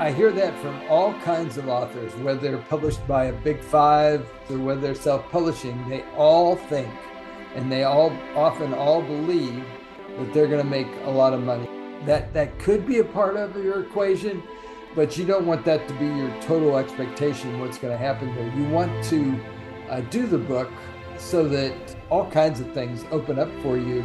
I hear that from all kinds of authors, whether they're published by a big five or whether they're self-publishing. They all think, and they all often all believe that they're going to make a lot of money. That could be a part of your equation, but you don't want that to be your total expectation of what's going to happen there. You want to do the book so that all kinds of things open up for you.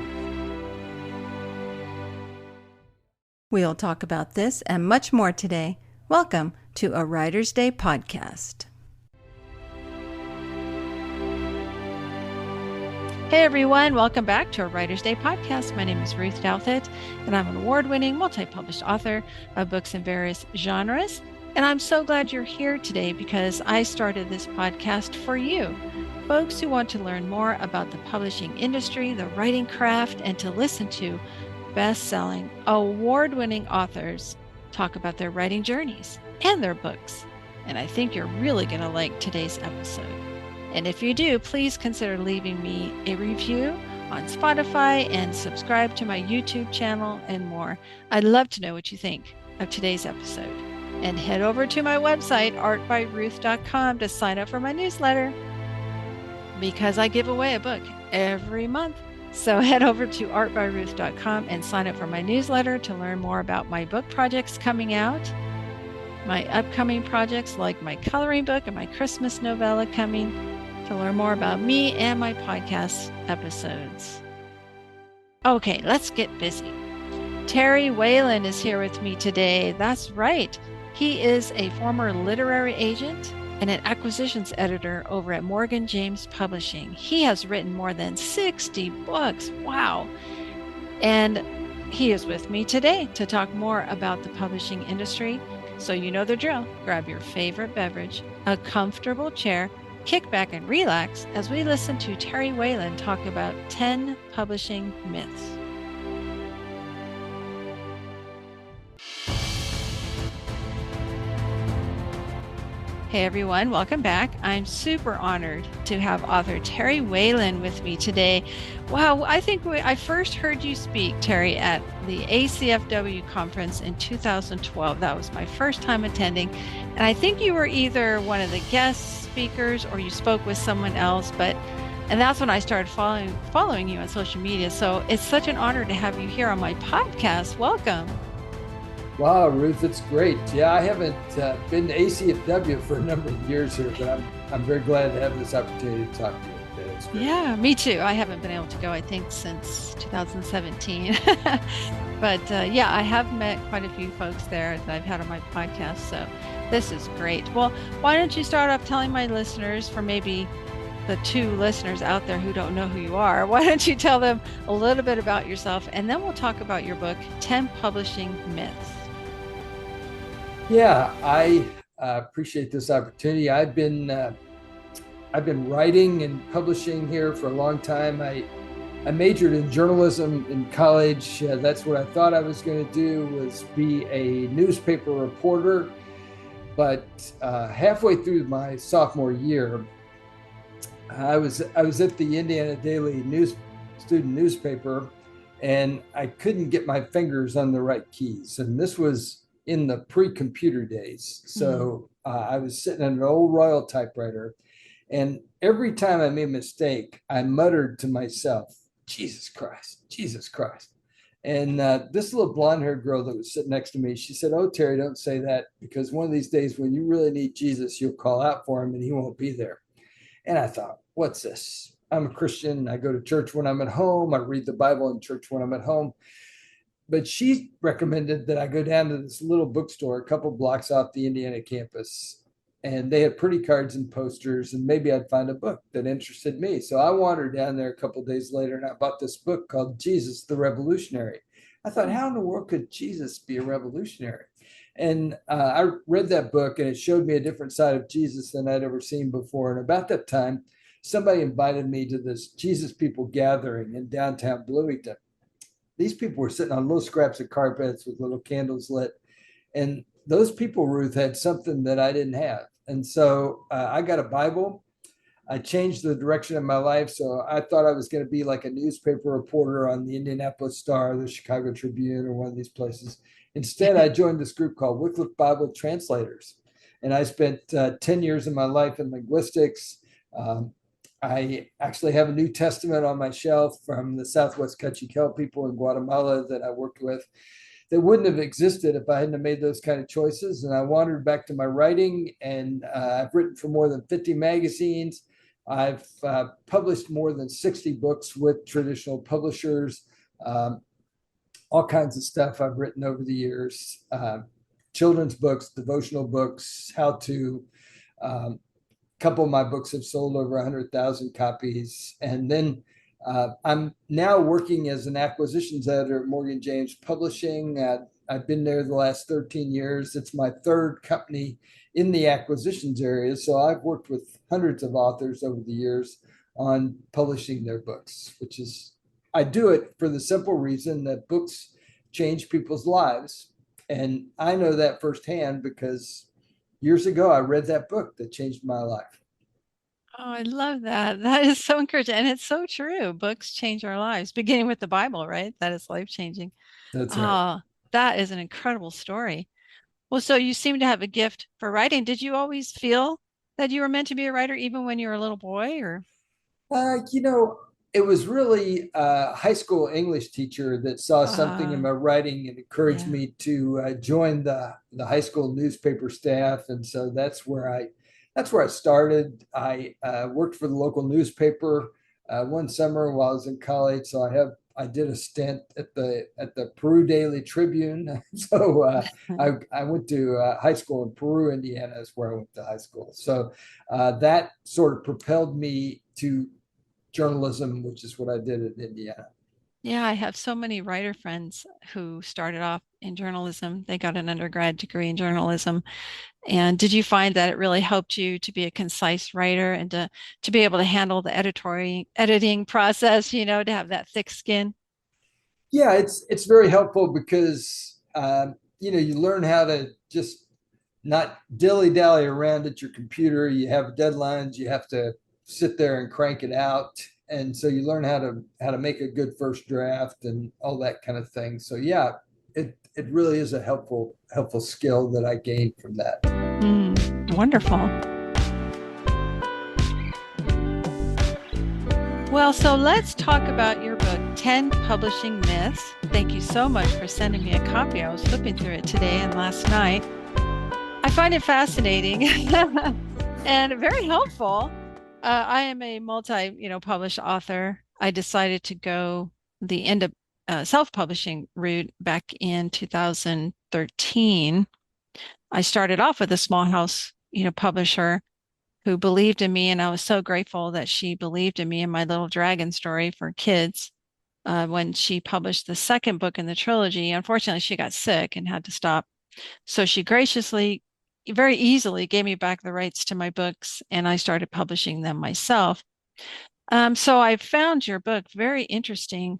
We'll talk about this and much more today. Welcome to a Writer's Day podcast. Hey everyone, welcome back to a Writer's Day podcast. My name is Ruth Douthit, and I'm an award-winning, multi-published author of books in various genres. And I'm so glad you're here today because I started this podcast for you, folks who want to learn more about the publishing industry, the writing craft, and to listen to best-selling, award-winning authors talk about their writing journeys and their books. And I think you're really going to like today's episode. And if you do, please consider leaving me a review on Spotify and subscribe to my YouTube channel and more. I'd love to know what you think of today's episode. And head over to my website, artbyruth.com, to sign up for my newsletter because I give away a book every month. So head over to artbyruth.com and sign up for my newsletter to learn more about my book projects coming out, my upcoming projects like my coloring book and my Christmas novella coming, to learn more about me and my podcast episodes. Okay, let's get busy. Terry Whalin is here with me today. That's right. He is a former literary agent and an acquisitions editor over at Morgan James Publishing. He has written more than 60 books. Wow. And he is with me today to talk more about the publishing industry. So you know the drill. Grab your favorite beverage, a comfortable chair, kick back and relax as we listen to Terry Whalin talk about 10 publishing myths. Hey everyone, welcome back. I'm super honored to have author Terry Whalin with me today. Wow, I think I first heard you speak, Terry, at the ACFW conference in 2012. That was my first time attending. And I think you were either one of the guest speakers or you spoke with someone else, and that's when I started following you on social media. So it's such an honor to have you here on my podcast. Welcome. Wow, Ruth, it's great. Yeah, I haven't been to ACFW for a number of years here, but I'm very glad to have this opportunity to talk to you today. It's great. Yeah, me too. I haven't been able to go, I think, since 2017. But yeah, I have met quite a few folks there that I've had on my podcast. So this is great. Well, why don't you start off telling my listeners, for maybe the two listeners out there who don't know who you are, why don't you tell them a little bit about yourself, and then we'll talk about your book, 10 Publishing Myths. Yeah, I appreciate this opportunity. I've been writing and publishing here for a long time. I majored in journalism in college. That's what I thought I was going to do, was be a newspaper reporter. But halfway through my sophomore year, I was at the Indiana Daily student newspaper, and I couldn't get my fingers on the right keys. And this was in the pre-computer days. So I was sitting at an old Royal typewriter, and every time I made a mistake, I muttered to myself, Jesus Christ, Jesus Christ. And this little blonde-haired girl that was sitting next to me, she said, "Oh, Terry, don't say that, because one of these days when you really need Jesus, you'll call out for him and he won't be there." And I thought, what's this? I'm a Christian. I go to church when I'm at home. I read the Bible in church when I'm at home. But she recommended that I go down to this little bookstore a couple blocks off the Indiana campus, and they had pretty cards and posters, and maybe I'd find a book that interested me. So I wandered down there a couple of days later, and I bought this book called Jesus the Revolutionary. I thought, how in the world could Jesus be a revolutionary? And I read that book, and it showed me a different side of Jesus than I'd ever seen before. And about that time, somebody invited me to this Jesus People gathering in downtown Bloomington. These people were sitting on little scraps of carpets with little candles lit. And those people, Ruth, had something that I didn't have. And so I got a Bible. I changed the direction of my life. So I thought I was going to be like a newspaper reporter on the Indianapolis Star, the Chicago Tribune, or one of these places. Instead, I joined this group called Wycliffe Bible Translators. And I spent 10 years of my life in linguistics. Um, I actually have a New Testament on my shelf from the Southwest Cachiquel people in Guatemala that I worked with that wouldn't have existed if I hadn't have made those kind of choices. And I wandered back to my writing, and I've written for more than 50 magazines. I've published more than 60 books with traditional publishers, all kinds of stuff I've written over the years, children's books, devotional books, how to. Couple of my books have sold over 100,000 copies. And then I'm now working as an acquisitions editor at Morgan James Publishing. I've been there the last 13 years. It's my third company in the acquisitions area. So I've worked with hundreds of authors over the years on publishing their books, which is, I do it for the simple reason that books change people's lives. And I know that firsthand because years ago, I read that book that changed my life. Oh, I love that. That is so encouraging. And it's so true. Books change our lives, beginning with the Bible, right? That is life changing. That's right. Ah, that is an incredible story. Well, so you seem to have a gift for writing. Did you always feel that you were meant to be a writer even when you were a little boy or You know, it was really a high school English teacher that saw something in uh my writing and encouraged yeah. me to join the high school newspaper staff, and so that's where I started. I worked for the local newspaper one summer while I was in college, so I did a stint at the Peru Daily Tribune. So I went to high school in Peru, Indiana, is where I went to high school. So that sort of propelled me to journalism, which is what I did in Indiana. Yeah, I have so many writer friends who started off in journalism. They got an undergrad degree in journalism. And did you find that it really helped you to be a concise writer and to be able to handle the editing process, to have that thick skin? Yeah, it's very helpful because you learn how to just not dilly dally around at your computer. You have deadlines. You have to sit there and crank it out, and so you learn how to make a good first draft and all that kind of thing. So yeah, it really is a helpful skill that I gained from that. Wonderful. Well, so let's talk about your book, 10 Publishing Myths. Thank you so much for sending me a copy. I was flipping through it today and last night. I find it fascinating and very helpful. I am a published author. I decided to go the end of self-publishing route back in 2013. I started off with a small house, publisher who believed in me, and I was so grateful that she believed in me and my little dragon story for kids. When she published the second book in the trilogy, unfortunately, she got sick and had to stop. So she graciously, very easily gave me back the rights to my books, and I started publishing them myself. So I found your book very interesting.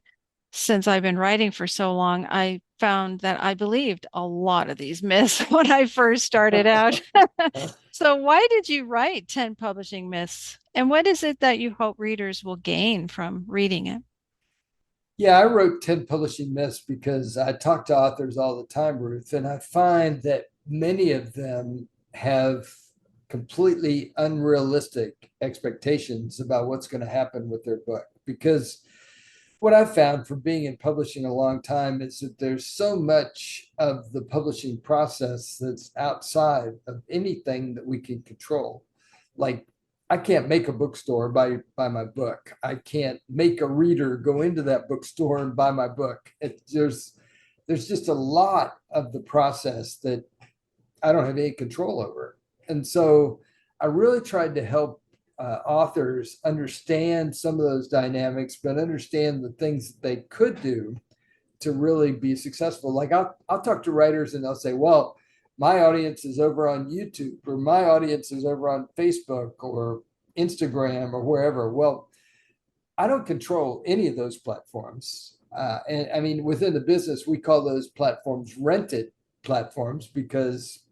Since I've been writing for so long, I found that I believed a lot of these myths when I first started out. So why did you write 10 publishing myths? And what is it that you hope readers will gain from reading it? Yeah, I wrote 10 publishing myths because I talk to authors all the time, Ruth, and I find that many of them have completely unrealistic expectations about what's going to happen with their book. Because what I've found from being in publishing a long time is that there's so much of the publishing process that's outside of anything that we can control. Like I can't make a bookstore buy my book. I can't make a reader go into that bookstore and buy my book. There's just a lot of the process that I don't have any control over. And so I really tried to help authors understand some of those dynamics, but understand the things that they could do to really be successful. Like I'll talk to writers and they'll say, well, my audience is over on YouTube, or my audience is over on Facebook or Instagram or wherever. Well, I don't control any of those platforms. And I mean, within the business, we call those platforms rented platforms because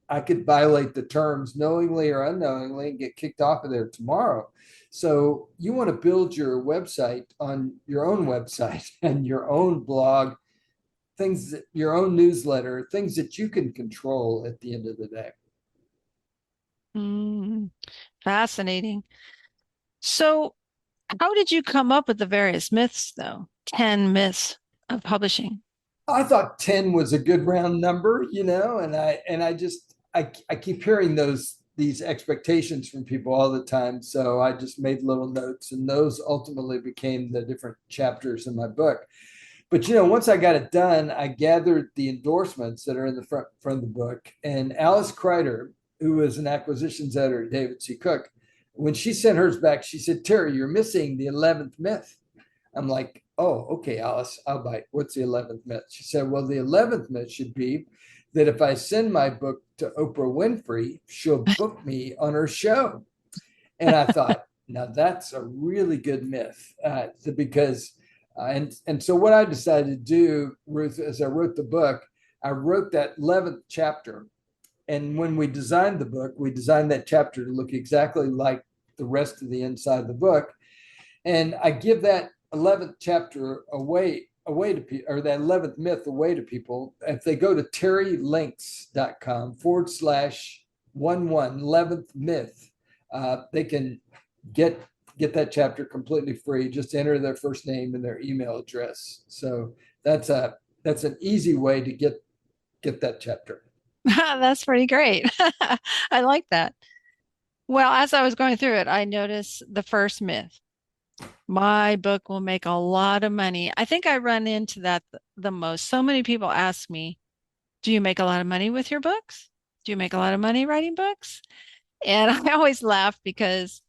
I could violate the terms knowingly or unknowingly and get kicked off of there tomorrow. So you want to build your website on your own website and your own blog, things that your own newsletter, things that you can control at the end of the day. Mm, fascinating. So, how did you come up with the various myths, though? 10 myths of publishing. I thought 10 was a good round number, and I keep hearing these expectations from people all the time. So I just made little notes, and those ultimately became the different chapters in my book. But once I got it done, I gathered the endorsements that are in the front of the book. And Alice Kreider, who was an acquisitions editor at David C. Cook, when she sent hers back, she said, "Terry, you're missing the 11th myth." I'm like, "Oh, okay, Alice, I'll bite. What's the 11th myth?" She said, "Well, the 11th myth should be that if I send my book to Oprah Winfrey, she'll book me on her show." And I thought, now that's a really good myth, because, and so what I decided to do, Ruth, as I wrote the book, I wrote that 11th chapter. And when we designed the book, we designed that chapter to look exactly like the rest of the inside of the book. And I give that 11th chapter away to people, or that 11th myth away to people. If they go to terrylinks.com/11th myth, they can get that chapter completely free. Just enter their first name and their email address. So that's an easy way to get that chapter. That's pretty great. I like that. Well, as I was going through it, I noticed the first myth. My book will make a lot of money. I think I run into that the most. So many people ask me, do you make a lot of money with your books? Do you make a lot of money writing books? And I always laugh because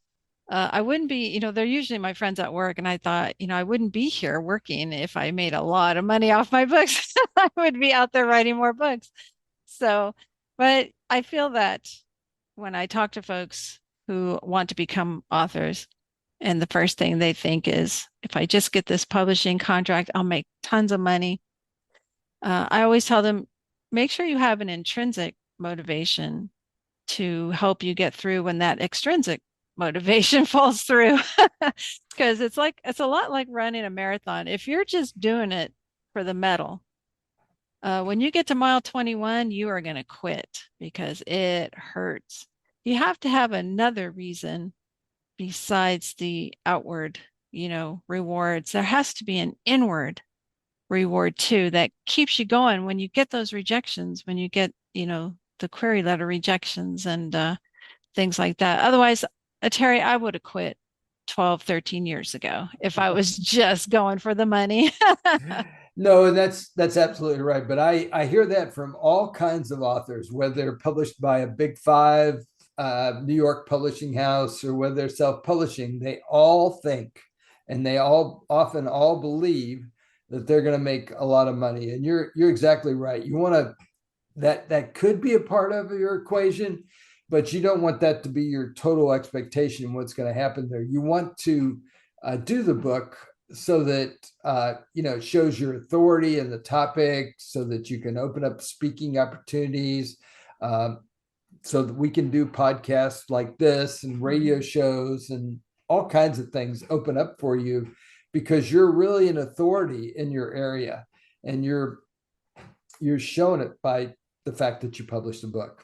I wouldn't be, they're usually my friends at work. And I thought, I wouldn't be here working if I made a lot of money off my books. I would be out there writing more books. So, but I feel that when I talk to folks who want to become authors, and the first thing they think is, if I just get this publishing contract, I'll make tons of money. I always tell them, make sure you have an intrinsic motivation to help you get through when that extrinsic motivation falls through. Because it's a lot like running a marathon. If you're just doing it for the medal, when you get to mile 21, you are going to quit because it hurts. You have to have another reason besides the outward, rewards. There has to be an inward reward too that keeps you going when you get those rejections, when you get, the query letter rejections and things like that. Otherwise, Terry, I would have quit 12, 13 years ago if I was just going for the money. No, and that's absolutely right. But I hear that from all kinds of authors, whether they're published by a big five New York publishing house or whether they're self-publishing, they all think, and they all often all believe that they're going to make a lot of money. And you're exactly right. You want to that could be a part of your equation, but you don't want that to be your total expectation of what's going to happen there. You want to do the book so that it shows your authority in the topic, so that you can open up speaking opportunities, so that we can do podcasts like this and radio shows and all kinds of things open up for you, because you're really an authority in your area, and you're showing it by the fact that you published a book.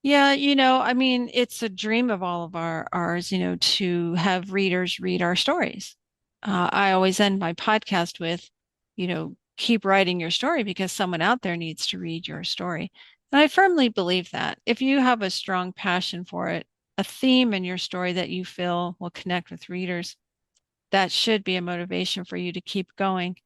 Yeah, I mean, it's a dream of all of ours, to have readers read our stories. I always end my podcast with, keep writing your story because someone out there needs to read your story. And I firmly believe that if you have a strong passion for it, a theme in your story that you feel will connect with readers, that should be a motivation for you to keep going.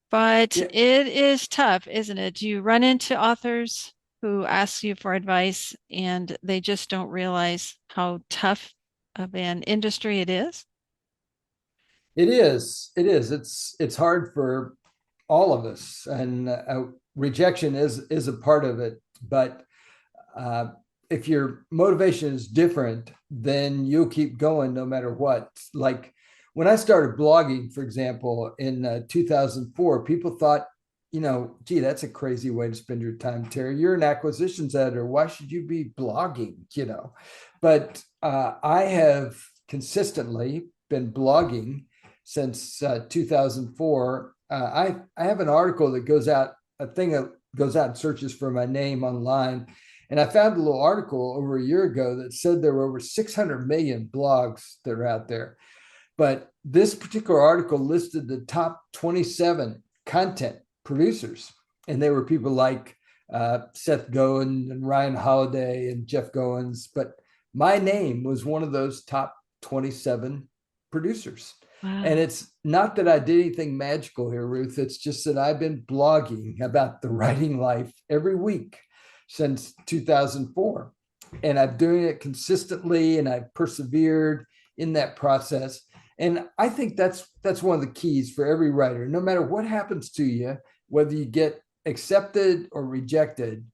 But Yeah, it is tough, isn't it? Do you run into authors who ask you for advice and they just don't realize how tough of an industry it is? it is. It is. It's hard for all of us, and rejection is a part of it. But uh, if your motivation is different, then you'll keep going no matter what. Like when I started blogging, for example, in 2004, people thought gee, that's a crazy way to spend your time, Terry. You're an acquisitions editor. Why should you be blogging? But I have consistently been blogging since 2004. I have an article that goes out, a thing that goes out and searches for my name online. And I found a little article over a year ago that said there were over 600 million blogs that are out there. But this particular article listed the top 27 content producers. And they were people like Seth Godin and Ryan Holiday and Jeff Goins. But my name was one of those top 27 producers. Wow. And it's not that I did anything magical here, Ruth. It's just that I've been blogging about the writing life every week since 2004. And I'm doing it consistently, and I've persevered in that process. And I think that's one of the keys for every writer. No matter what happens to you, whether you get accepted or rejected,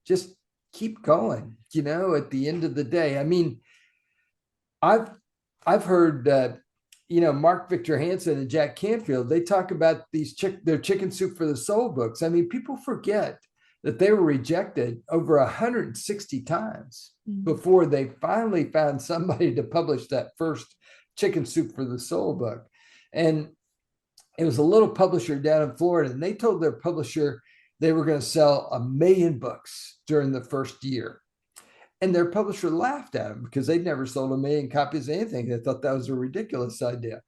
just keep going. At the end of the day, I mean, I've heard Mark Victor Hansen and Jack Canfield, they talk about their Chicken Soup for the Soul books. I mean, people forget that they were rejected over 160 times before they finally found somebody to publish that first Chicken Soup for the Soul book. And it was a little publisher down in Florida, and they told their publisher they were going to sell 1 million books during the first year. And their publisher laughed at them because they'd never sold 1 million copies of anything. They thought that was a ridiculous idea.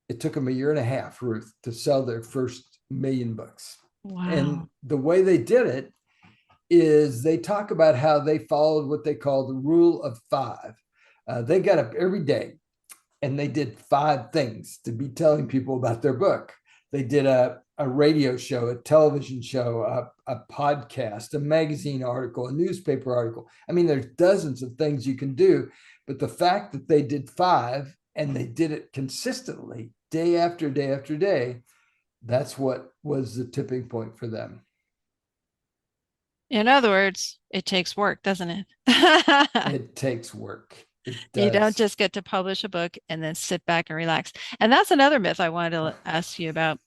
It took them a year and a half, Ruth, to sell their first 1 million books. Wow. And the way they did it is they talk about how they followed what they call the rule of 5. They got up every day and they did 5 things to be telling people about their book. They did a radio show, a television show, a podcast, a magazine article, a newspaper article. I mean, there's dozens of things you can do, but the fact that they did 5 and they did it consistently day after day after day, that's what was the tipping point for them. In other words, it takes work, doesn't it? It takes work. You don't just get to publish a book and then sit back and relax. And that's another myth I wanted to ask you about.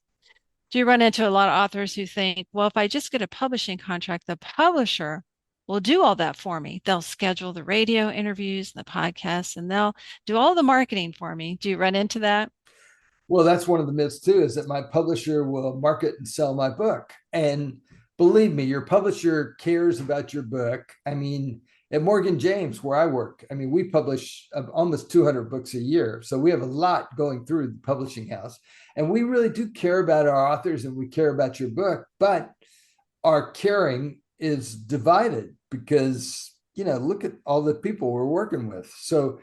Do you run into a lot of authors who think, well, if I just get a publishing contract, the publisher will do all that for me. They'll schedule the radio interviews and the podcasts, and they'll do all the marketing for me. Do you run into that? Well, that's one of the myths too, is that my publisher will market and sell my book. And believe me, your publisher cares about your book. I mean, at Morgan James, where I work, I mean, we publish almost 200 books a year. So we have a lot going through the publishing house. And we really do care about our authors and we care about your book. But our caring is divided because, look at all the people we're working with. So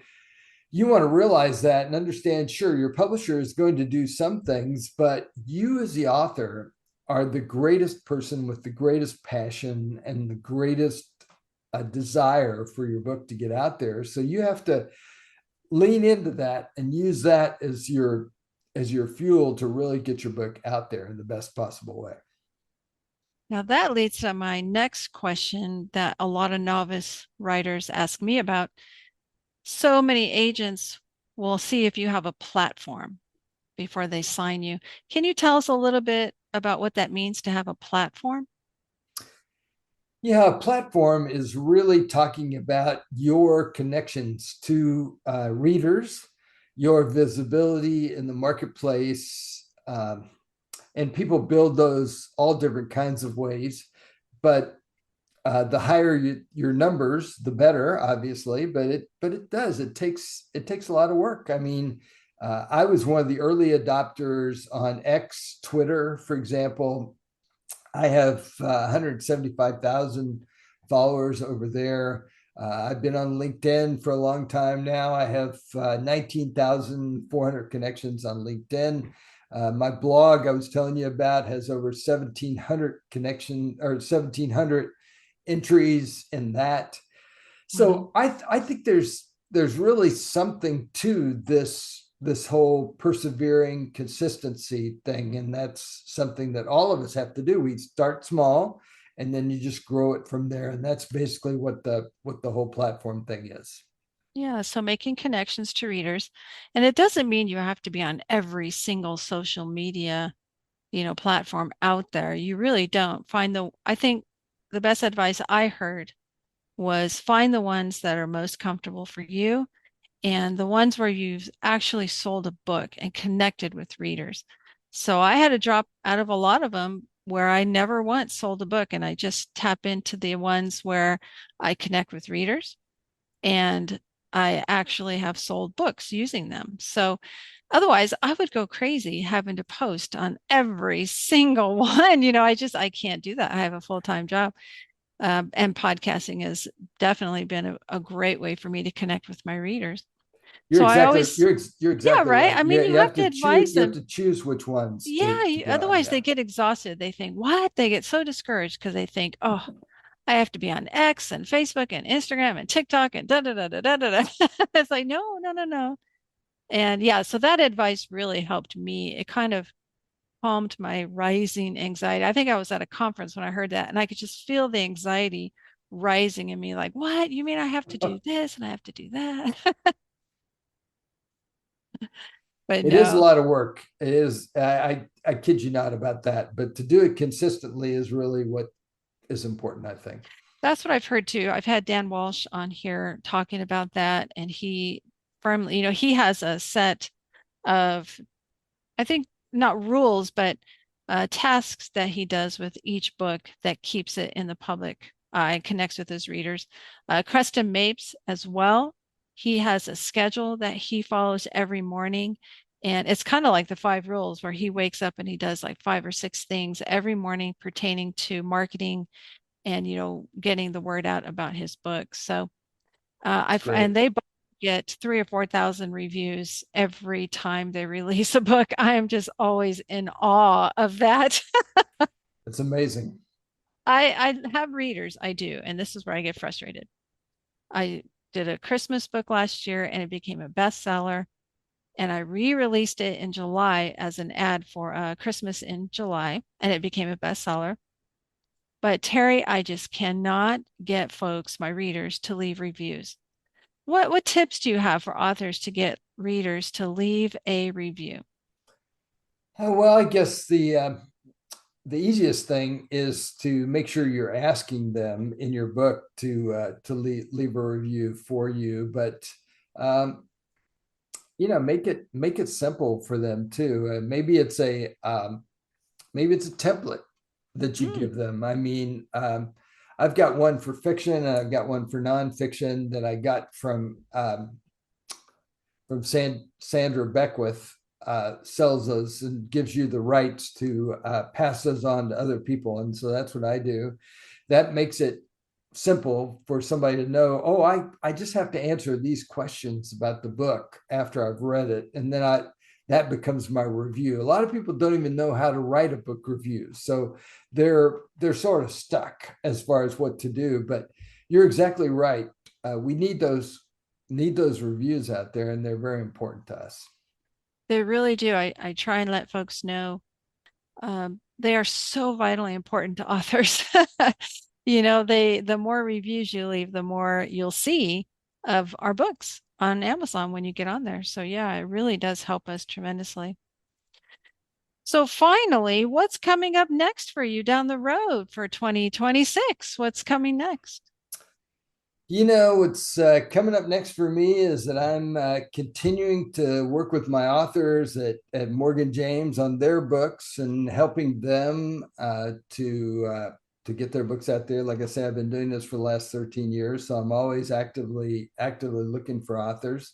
you want to realize that and understand, sure, your publisher is going to do some things, but you as the author are the greatest person with the greatest passion and the greatest desire for your book to get out there. So you have to lean into that and use that as your fuel to really get your book out there in the best possible way. Now that leads to my next question that a lot of novice writers ask me about. So many agents will see if you have a platform before they sign you. Can you tell us a little bit about what that means to have a platform? Yeah, a platform is really talking about your connections to readers, your visibility in the marketplace, and people build those all different kinds of ways. But the higher your numbers, the better, obviously. But it takes a lot of work. I mean, I was one of the early adopters on X, Twitter, for example. I have 175,000 followers over there. I've been on LinkedIn for a long time now. I have 19,400 connections on LinkedIn. My blog I was telling you about has over 1,700 or 1,700 entries in that. So I think there's really something to this whole persevering consistency thing. And that's something that all of us have to do. We start small and then you just grow it from there. And that's basically what the whole platform thing is. Yeah, so making connections to readers. And it doesn't mean you have to be on every single social media platform out there. You really don't find I think the best advice I heard was find the ones that are most comfortable for you and the ones where you've actually sold a book and connected with readers. So I had to drop out of a lot of them where I never once sold a book, and I just tap into the ones where I connect with readers and I actually have sold books using them. So otherwise, I would go crazy having to post on every single one. I can't do that. I have a full-time job. And podcasting has definitely been a great way for me to connect with my readers. You're So I exactly always, you're yeah, exactly right. right. I mean, you You have have to to choose advise you have them. to choose which ones Yeah, to go on. otherwise Yeah. they get exhausted. They think, what? They get so discouraged because they think, oh, I have to be on X and Facebook and Instagram and TikTok and da da da da da da. It's like, no, no, no, no. And yeah, so that advice really helped me. It kind of calmed my rising anxiety. I think I was at a conference when I heard that, and I could just feel the anxiety rising in me like, what? You mean I have to do this and I have to do that? But It is a no, lot of work. It is. I kid you not about that. But to do it consistently is really what is important, I think. that's what I've heard too. I've had Dan Walsh on here talking about that, and he firmly, he has a set of, I think, not rules, but tasks that he does with each book that keeps it in the public eye and connects with his readers. Custom Mapes as well. He has a schedule that he follows every morning. And it's kind of like the five rules where he wakes up and he does like five or six things every morning pertaining to marketing and, getting the word out about his book. So It's and great. they both get 3 or 4 thousand reviews every time they release a book. I am just always in awe of that. It's amazing. I have readers, I do, and this is where I get frustrated. I did a Christmas book last year and it became a bestseller. And I re-released it in July as an ad for Christmas in July, and it became a bestseller. But Terry, I just cannot get folks, my readers, to leave reviews. What tips do you have for authors to get readers to leave a review? Well, I guess the easiest thing is to make sure you're asking them in your book to leave a review for you, but um, make it simple for them too. Maybe it's a template that you Mm, give them. I mean, I've got one for fiction and I've got one for nonfiction that I got from Sandra Beckwith. Sells those and gives you the rights to pass those on to other people, and so that's what I do. That makes it simple for somebody to know, oh, I just have to answer these questions about the book after I've read it, and then that becomes my review. A lot of people don't even know how to write a book review, so they're sort of stuck as far as what to do. But you're exactly right. We need those reviews out there, and they're very important to us. they really do. I try and let folks know they are so vitally important to authors. The more reviews you leave, the more you'll see of our books on Amazon when you get on there. So yeah, it really does help us tremendously. So finally, what's coming up next for you down the road for 2026? What's coming next? What's coming up next for me is that I'm continuing to work with my authors at Morgan James on their books and helping them to get their books out there. Like I said, I've been doing this for the last 13 years, so I'm always actively looking for authors.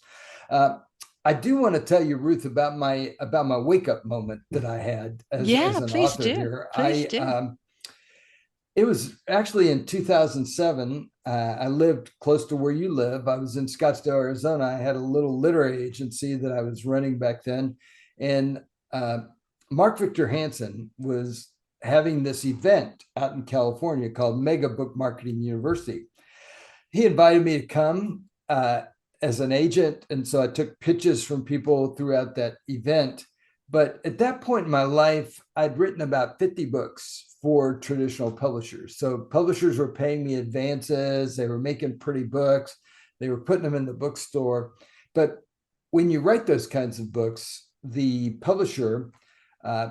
Uh, I do want to tell you, Ruth, about my wake up moment that I had as Yeah, an please author do. here. Please I do. It was actually in 2007. I lived close to where you live. I was in Scottsdale, Arizona. I had a little literary agency that I was running back then. And Mark Victor Hansen was having this event out in California called Mega Book Marketing University. He invited me to come as an agent. And so I took pitches from people throughout that event. But at that point in my life, I'd written about 50 books for traditional publishers. So publishers were paying me advances, they were making pretty books, they were putting them in the bookstore. But when you write those kinds of books, the publisher uh,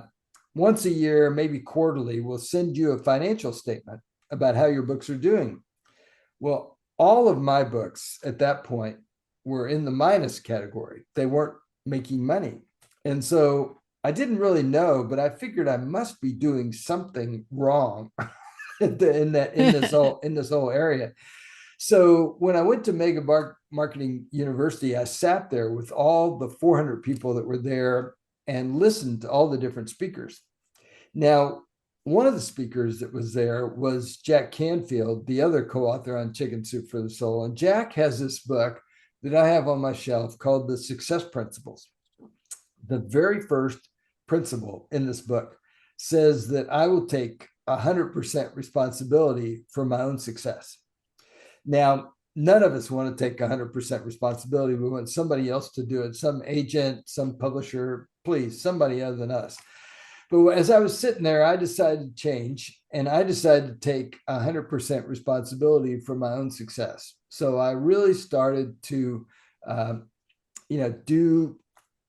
once a year, maybe quarterly, will send you a financial statement about how your books are doing. Well, all of my books at that point were in the minus category. They weren't making money. And so I didn't really know, but I figured I must be doing something wrong in this whole area. So when I went to Mega Marketing University, I sat there with all the 400 people that were there and listened to all the different speakers. Now, one of the speakers that was there was Jack Canfield, the other co-author on Chicken Soup for the Soul. And Jack has this book that I have on my shelf called The Success Principles. The very first principle in this book says that I will take 100% responsibility for my own success. Now, none of us want to take 100% responsibility. We want somebody else to do it, some agent, some publisher, please, somebody other than us. But as I was sitting there, I decided to change, and I decided to take 100% responsibility for my own success. So I really started to,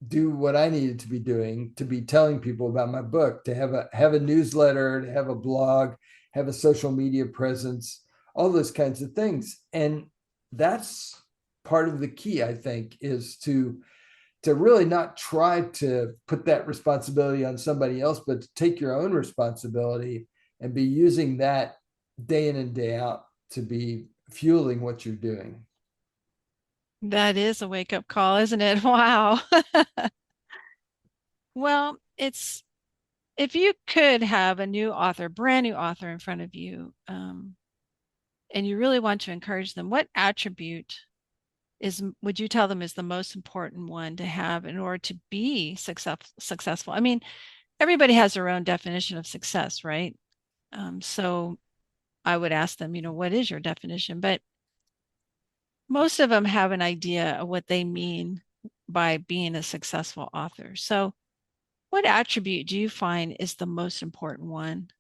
do what I needed to be doing, to be telling people about my book, to have a newsletter, to have a blog, have a social media presence, all those kinds of things. And that's part of the key, I think, is to really not try to put that responsibility on somebody else, but to take your own responsibility and be using that day in and day out to be fueling what you're doing. That is a wake-up call, isn't it? Wow. Well, if you could have a new author, brand new author in front of you, and you really want to encourage them, what attribute would you tell them is the most important one to have in order to be successful? I mean, everybody has their own definition of success, right? So I would ask them, what is your definition? But most of them have an idea of what they mean by being a successful author. So what attribute do you find is the most important one?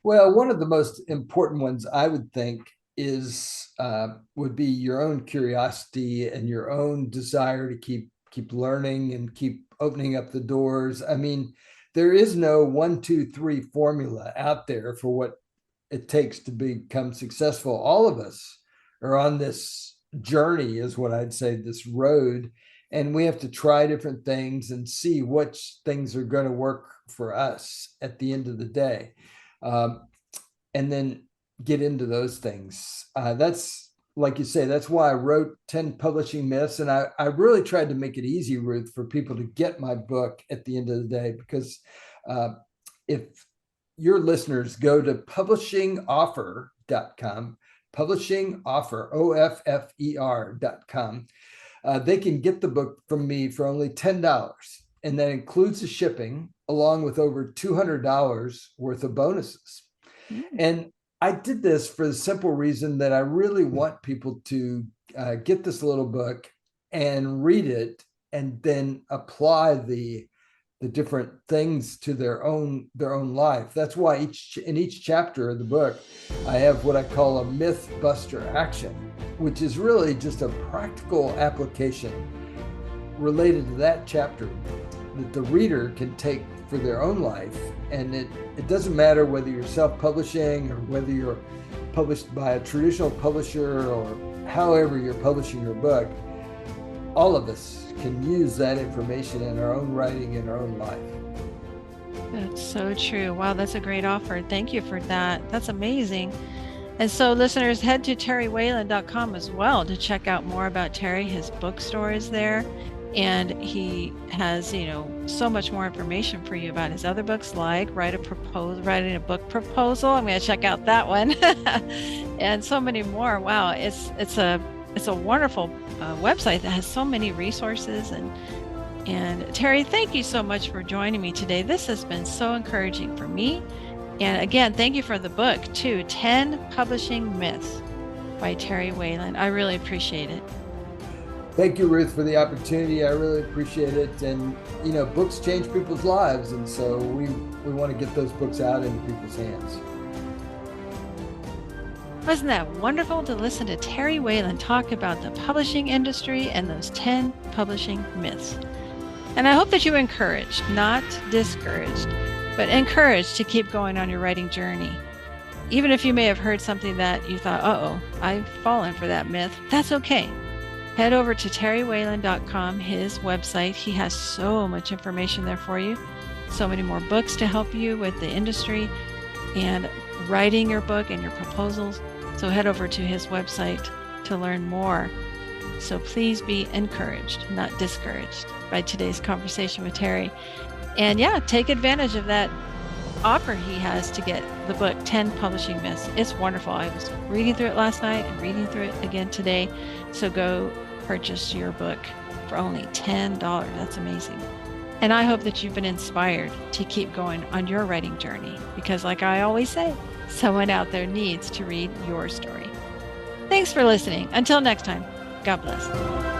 Well, one of the most important ones I would think would be your own curiosity and your own desire to keep learning and keep opening up the doors. I mean, there is no 1, 2, 3 formula out there for what it takes to become successful. All of us are on this journey, is what I'd say, this road, and we have to try different things and see which things are going to work for us at the end of the day, and then get into those things. That's, like you say, that's why I wrote 10 Publishing Myths, and I really tried to make it easy, Ruth, for people to get my book at the end of the day, because if your listeners go to publishingoffer.com, publishingoffer, offer.com, they can get the book from me for only $10. And that includes the shipping, along with over $200 worth of bonuses. And I did this for the simple reason that I really want people to get this little book and read it, and then apply the different things to their own life. That's why in each chapter of the book, I have what I call a myth buster action, which is really just a practical application related to that chapter that the reader can take for their own life. And it doesn't matter whether you're self-publishing or whether you're published by a traditional publisher or however you're publishing your book. All of us can use that information in our own writing, in our own life. That's so true. Wow, that's a great offer. Thank you for that. That's amazing. And so listeners, head to terrywhalin.com as well to check out more about Terry. His bookstore is there, and he has, so much more information for you about his other books, like writing a book proposal. I'm going to check out that one and so many more. Wow. It's a wonderful website that has so many resources. And Terry, thank you so much for joining me today. This has been so encouraging for me. And again, thank you for the book too, 10 Publishing Myths by Terry Whalin. I really appreciate it. Thank you, Ruth, for the opportunity. I really appreciate it. And, books change people's lives. And so we want to get those books out into people's hands. Wasn't that wonderful to listen to Terry Whalin talk about the publishing industry and those 10 publishing myths? And I hope that you're encouraged, not discouraged, but encouraged to keep going on your writing journey. Even if you may have heard something that you thought, uh-oh, I've fallen for that myth, that's okay. Head over to terrywhalin.com, his website. He has so much information there for you. So many more books to help you with the industry and writing your book and your proposals. So head over to his website to learn more. So please be encouraged, not discouraged, by today's conversation with Terry. And yeah, take advantage of that offer he has to get the book 10 Publishing Myths. It's wonderful. I was reading through it last night and reading through it again today. So go purchase your book for only $10. That's amazing. And I hope that you've been inspired to keep going on your writing journey, because like I always say, someone out there needs to read your story. Thanks for listening. Until next time, God bless.